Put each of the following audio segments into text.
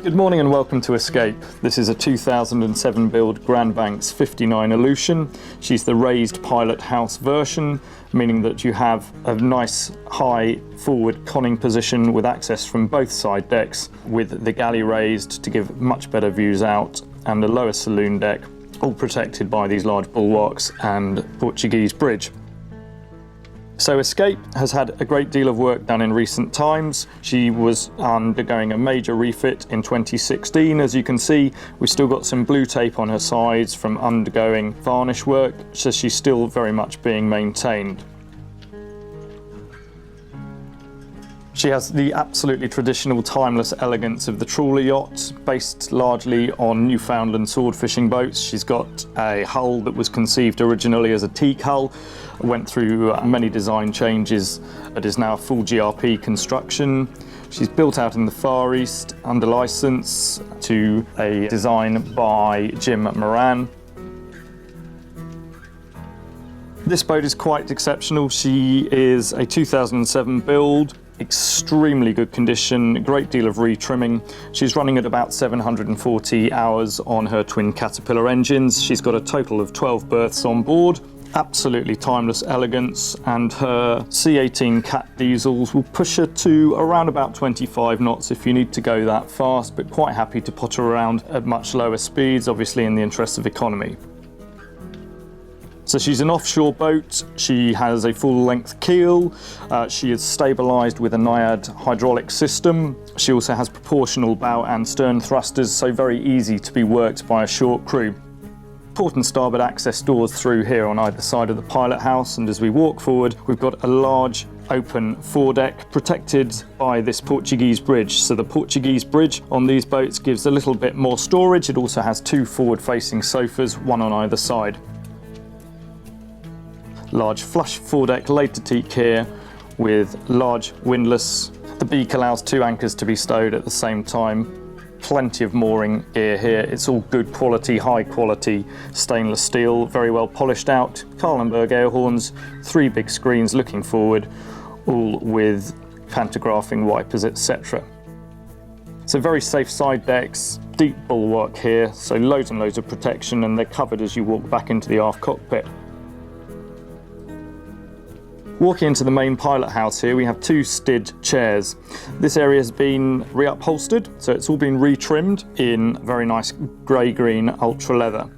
Good morning and welcome to Escape. This is a 2007 build Grand Banks 59 Aleutian. She's the raised pilot house version, meaning that you have a nice high forward conning position with access from both side decks, with the galley raised to give much better views out, and a lower saloon deck, all protected by these large bulwarks and Portuguese bridge. So Escape has had a great deal of work done in recent times. She was undergoing a major refit in 2016. As you can see, we've still got some blue tape on her sides from undergoing varnish work, so she's still very much being maintained. She has the absolutely traditional timeless elegance of the trawler yacht, based largely on Newfoundland sword fishing boats. She's got a hull that was conceived originally as a teak hull, went through many design changes, but is now a full GRP construction. She's built out in the Far East under license to a design by Jim Moran. This boat is quite exceptional. She is a 2007 build. Extremely good condition, a great deal of retrimming. She's running at about 740 hours on her twin Caterpillar engines. She's got a total of 12 berths on board. Absolutely timeless elegance, and her C18 Cat diesels will push her to around about 25 knots if you need to go that fast, but quite happy to put her around at much lower speeds, obviously in the interest of economy. So she's an offshore boat. She has a full-length keel. She is stabilised with a Naiad hydraulic system. She also has proportional bow and stern thrusters, so very easy to be worked by a short crew. Port and starboard access doors through here on either side of the pilot house, and as we walk forward, we've got a large open foredeck protected by this Portuguese bridge. So the Portuguese bridge on these boats gives a little bit more storage. It also has two forward-facing sofas, one on either side. Large flush foredeck laid to teak here with large windlass. The beak allows two anchors to be stowed at the same time. Plenty of mooring gear here. It's all good quality, high quality stainless steel, very well polished out. Carlenberg air horns, three big screens looking forward, all with pantographing wipers, etc. So very safe side decks, deep bulwark here, so loads and loads of protection, and they're covered as you walk back into the aft cockpit. Walking into the main pilot house here, we have two stid chairs. This area has been reupholstered, so it's all been retrimmed in very nice grey-green ultra leather.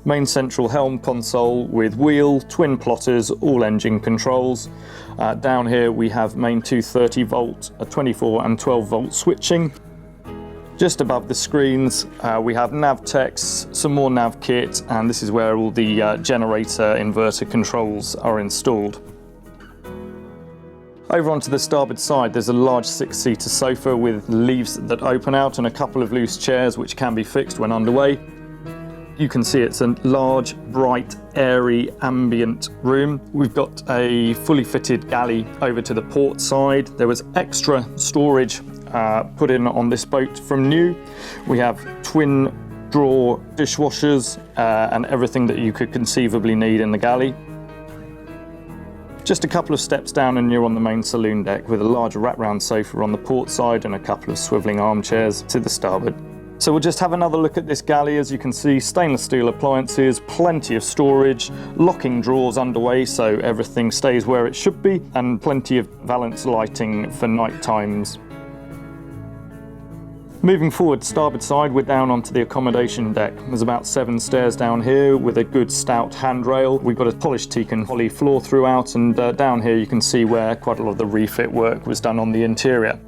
Main central helm console with wheel, twin plotters, all engine controls. Down here we have main 230 volt, a 24 and 12 volt switching. Just above the screens, we have nav techs, some more nav kit, and this is where all the generator inverter controls are installed. Over onto the starboard side, there's a large 6-seater sofa with leaves that open out and a couple of loose chairs which can be fixed when underway. You can see it's a large, bright, airy, ambient room. We've got a fully fitted galley over to the port side. There was extra storage put in on this boat from new. We have twin drawer dishwashers and everything that you could conceivably need in the galley. Just a couple of steps down and you're on the main saloon deck with a large wraparound sofa on the port side and a couple of swivelling armchairs to the starboard. So we'll just have another look at this galley. As you can see, stainless steel appliances, plenty of storage, locking drawers underway so everything stays where it should be, and plenty of valance lighting for night times. Moving forward, starboard side, we're down onto the accommodation deck. There's about 7 stairs down here with a good stout handrail. We've got a polished teak and holly floor throughout, and down here you can see where quite a lot of the refit work was done on the interior.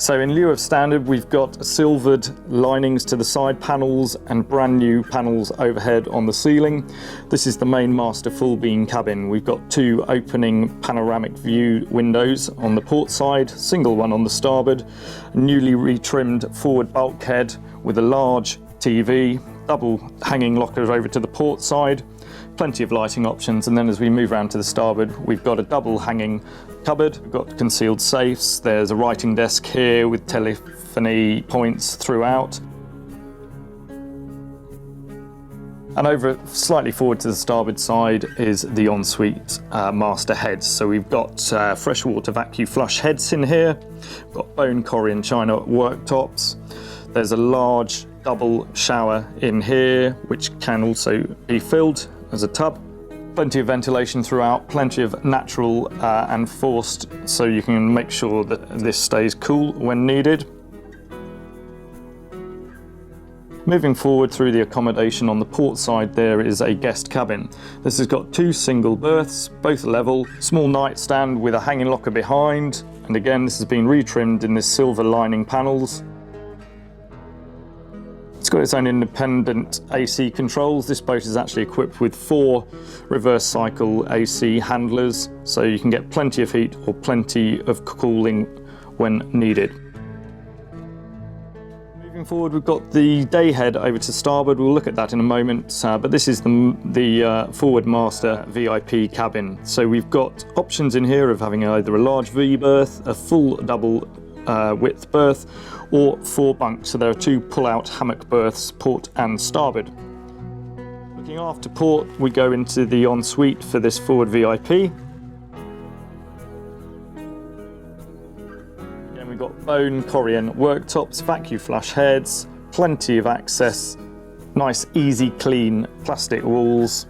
So in lieu of standard, we've got silvered linings to the side panels and brand new panels overhead on the ceiling. This is the main master full beam cabin. We've got 2 opening panoramic view windows on the port side, single one on the starboard, newly retrimmed forward bulkhead with a large TV, double hanging lockers over to the port side, plenty of lighting options, and then as we move around to the starboard, we've got a double hanging cupboard. We've got concealed safes. There's a writing desk here with telephony points throughout. And over slightly forward to the starboard side is the ensuite master heads. So we've got freshwater vacuum flush heads in here. We've got bone Korean china worktops. There's a large double shower in here, which can also be filled as a tub. Plenty of ventilation throughout, plenty of natural and forced, so you can make sure that this stays cool when needed. Moving forward through the accommodation, on the port side there is a guest cabin. This has got 2 single berths, both level, small nightstand with a hanging locker behind, and again this has been retrimmed in this silver lining panels. It's got its own independent AC controls. This boat is actually equipped with 4 reverse cycle AC handlers, so you can get plenty of heat or plenty of cooling when needed. Moving forward, we've got the day head over to starboard. We'll look at that in a moment, but this is the forward master VIP cabin. So we've got options in here of having either a large V berth, a full double width berth, or 4 bunks. So there are 2 pull-out hammock berths, port and starboard. Looking after port, we go into the ensuite for this forward VIP. Again, we've got bone Korean worktops, vacuum flush heads, plenty of access, nice easy clean plastic walls,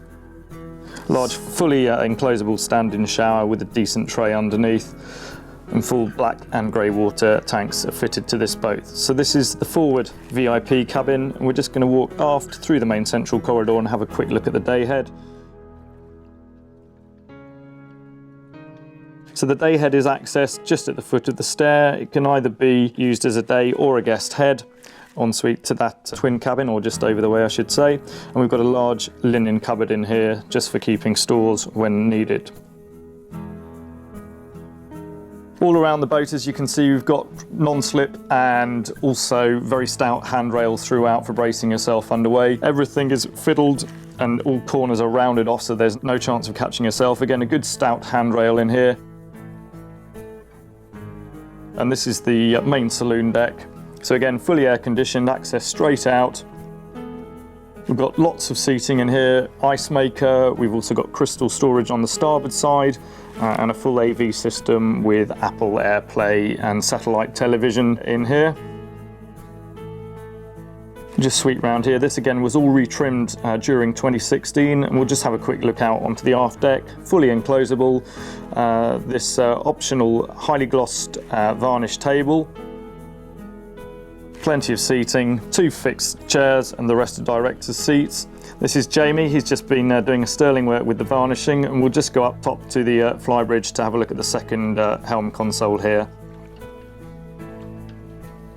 large fully enclosable standing shower with a decent tray underneath, and full black and grey water tanks are fitted to this boat. So this is the forward VIP cabin, and we're just going to walk aft through the main central corridor and have a quick look at the day head. So the day head is accessed just at the foot of the stair. It can either be used as a day or a guest head, ensuite to that twin cabin, or just over the way I should say. And we've got a large linen cupboard in here just for keeping stores when needed. All around the boat, as you can see, we've got non-slip and also very stout handrails throughout for bracing yourself underway. Everything is fiddled and all corners are rounded off, so there's no chance of catching yourself. Again, a good stout handrail in here. And this is the main saloon deck. So again, fully air conditioned, access straight out. We've got lots of seating in here, ice maker. We've also got crystal storage on the starboard side and a full AV system with Apple AirPlay and satellite television in here. Just sweep round here. This again was all retrimmed during 2016, and we'll just have a quick look out onto the aft deck. Fully enclosable, this optional highly glossed varnish table. Plenty of seating, 2 fixed chairs and the rest are director's seats. This is Jamie, he's just been doing a sterling work with the varnishing, and we'll just go up top to the flybridge to have a look at the second Helm console here.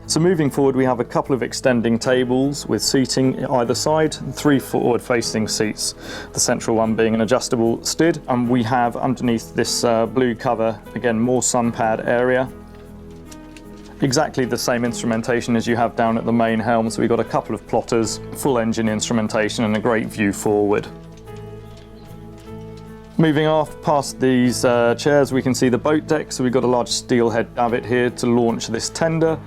So moving forward, we have a couple of extending tables with seating either side, 3 forward facing seats, the central one being an adjustable stid, and we have underneath this blue cover, again, more sun pad area. Exactly the same instrumentation as you have down at the main helm, so we've got a couple of plotters, full engine instrumentation and a great view forward. Moving aft past these chairs, we can see the boat deck, so we've got a large steelhead davit here to launch this tender,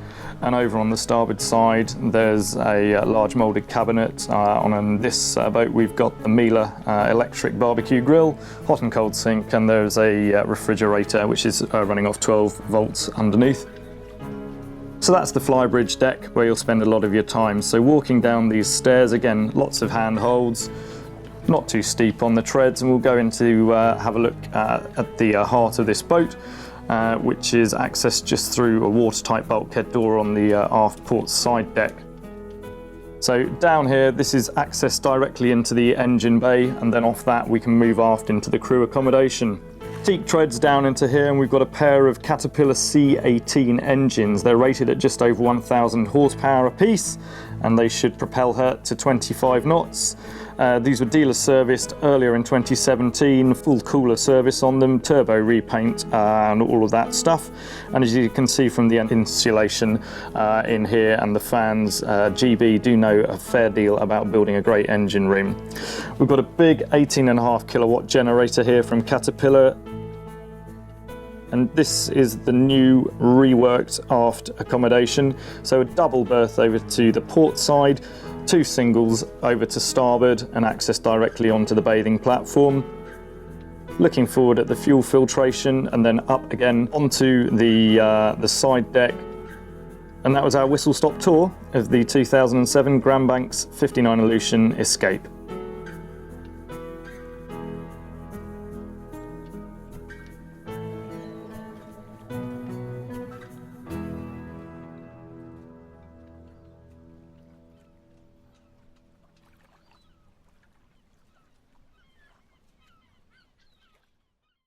and over on the starboard side there's a large moulded cabinet. On this boat we've got the Miele electric barbecue grill, hot and cold sink, and there's a refrigerator which is running off 12 volts underneath. So that's the flybridge deck where you'll spend a lot of your time. So walking down these stairs, again, lots of handholds, not too steep on the treads, and we'll go into have a look at the heart of this boat, which is accessed just through a watertight bulkhead door on the aft port side deck. So down here, this is accessed directly into the engine bay, and then off that we can move aft into the crew accommodation. Teak treads down into here, and we've got a pair of Caterpillar C18 engines. They're rated at just over 1,000 horsepower apiece, and they should propel her to 25 knots. These were dealer serviced earlier in 2017, full cooler service on them, turbo repaint and all of that stuff. And as you can see from the insulation in here and the fans, GB do know a fair deal about building a great engine room. We've got a big 18.5 kilowatt generator here from Caterpillar. and this is the new reworked aft accommodation. So a double berth over to the port side, 2 singles over to starboard and access directly onto the bathing platform. Looking forward at the fuel filtration and then up again onto the side deck. And that was our whistle-stop tour of the 2007 Grand Banks 59 Aleutian Escape.